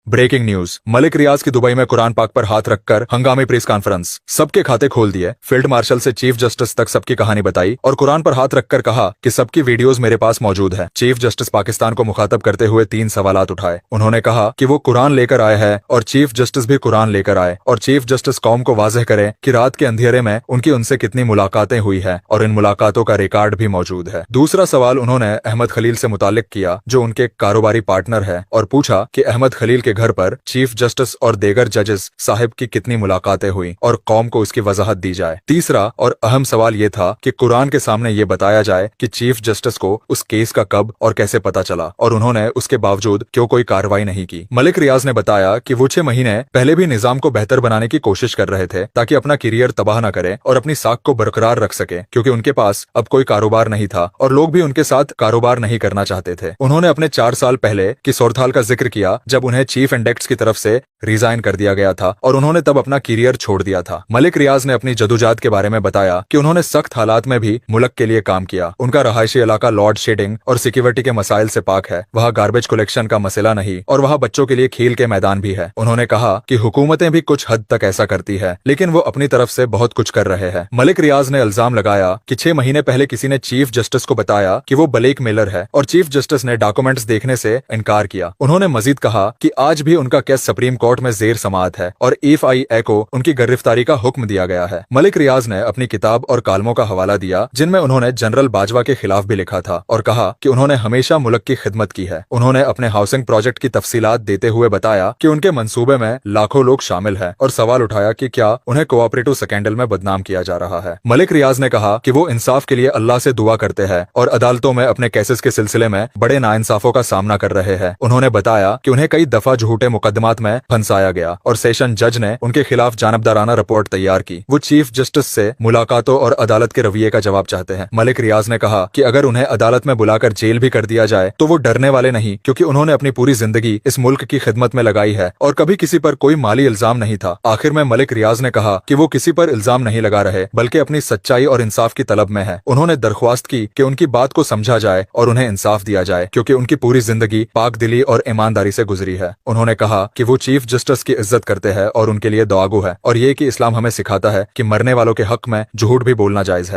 Breaking news. Malik रियाज की Dubai में कुरान पाक पर हाथ रखकर हंगामी प्रेस कॉन्फ्रेंस। सबके खाते खोल दिए। फील्ड मार्शल से चीफ जस्टिस तक सबकी कहानी बताई और कुरान पर हाथ रखकर कहा कि सबकी वीडियोस मेरे पास मौजूद है। चीफ जस्टिस पाकिस्तान को मुखातब करते हुए 3 सवालात उठाए। उन्होंने कहा कि वो कुरान लेकर आए हैं और चीफ जस्टिस भी कुरान लेकर आए और चीफ जस्टिस कौम को वाज़ेह करें कि रात के अंधेरे में उनकी उनसे कितनी मुलाकातें हुई है और इन मुलाकातों का रिकॉर्ड भी मौजूद है। दूसरा सवाल उन्होंने अहमद खलील से मुताल्लिक किया जो उनके कारोबारी पार्टनर है और पूछा कि अहमद खलील के घर पर चीफ जस्टिस और देगर जजेस साहिब की कितनी मुलाकातें हुई और कौम को उसकी वजाहत दी जाए। तीसरा और अहम सवाल ये था कि कुरान के सामने ये बताया जाए कि चीफ जस्टिस को उस केस का कब और कैसे पता चला और उन्होंने उसके बावजूद क्यों कोई कार्रवाई नहीं की। मलिक रियाज ने बताया कि वो 6 महीने पहले भी निजाम को बेहतर बनाने की कोशिश कर रहे थे ताकि अपना करियर तबाह न करे और अपनी साख को बरकरार रख सके, क्योंकि उनके पास अब कोई कारोबार नहीं था और लोग भी उनके साथ कारोबार नहीं करना चाहते थे। उन्होंने अपने 4 साल पहले की सूरत-हाल का जिक्र किया जब उन्हें चीफ इंडेक्स की तरफ से रिजाइन कर दिया गया था और उन्होंने तब अपना करियर छोड़ दिया था। मलिक रियाज ने अपनी जदोजहद के बारे में बताया कि उन्होंने सख्त हालात में भी मुल्क के लिए काम किया। उनका रहायशी इलाका लॉर्ड शेडिंग और सिक्योरिटी के मसाइल से पाक है, वहाँ गार्बेज कलेक्शन का मसला नहीं और वहाँ बच्चों के लिए खेल के मैदान भी है। उन्होंने कहा कि हुकूमतें भी कुछ हद तक ऐसा करती है लेकिन वो अपनी तरफ से बहुत कुछ कर रहे हैं। मलिक रियाज ने इल्जाम लगाया कि 6 महीने पहले किसी ने चीफ जस्टिस को बताया कि वो ब्लेक मेलर है और चीफ जस्टिस ने डॉक्यूमेंट्स देखने से इनकार किया। उन्होंने मजीद कहा कि आज भी उनका केस सुप्रीम कोर्ट में जेर समाअत है और FIA को उनकी गिरफ्तारी का हुक्म दिया गया है। मलिक रियाज ने अपनी किताब और कालमों का हवाला दिया जिनमें उन्होंने जनरल बाजवा के खिलाफ भी लिखा था और कहा कि उन्होंने हमेशा मुल्क की खिदमत की है। उन्होंने अपने हाउसिंग प्रोजेक्ट की तफसीलात देते हुए बताया कि उनके मंसूबे में लाखों लोग शामिल हैं और सवाल उठाया कि क्या उन्हें कोऑपरेटिव स्कैंडल में बदनाम किया जा रहा है। मलिक रियाज ने कहा कि वो इंसाफ के लिए अल्लाह से दुआ करते हैं और अदालतों में अपने केसेस के सिलसिले में बड़े नाइंसाफों का सामना कर रहे हैं। उन्होंने बताया कि उन्हें कई दफा झूठे मुकदमात में फंसाया गया और सेशन जज ने उनके खिलाफ जानबदाराना रिपोर्ट तैयार की। वो चीफ जस्टिस से मुलाकातों और अदालत के रवैये का जवाब चाहते हैं। मलिक रियाज ने कहा कि अगर उन्हें अदालत में बुलाकर जेल भी कर दिया जाए तो वो डरने वाले नहीं, क्योंकि उन्होंने अपनी पूरी जिंदगी इस मुल्क की खिदमत में लगाई है और कभी किसी पर कोई माली इल्जाम नहीं था। आखिर में मलिक रियाज ने कहा कि वो किसी पर इल्जाम नहीं लगा रहे बल्कि अपनी सच्चाई और इंसाफ की तलब में है। उन्होंने दरख्वास्त की कि उनकी बात को समझा जाए और उन्हें इंसाफ दिया जाए, क्योंकि उनकी पूरी जिंदगी पाक दिली और ईमानदारी से गुजरी है। उन्होंने कहा कि वो चीफ जस्टिस की इज्जत करते हैं और उनके लिए दुआगो है और ये कि इस्लाम हमें सिखाता है कि मरने वालों के हक में झूठ भी बोलना जायज है।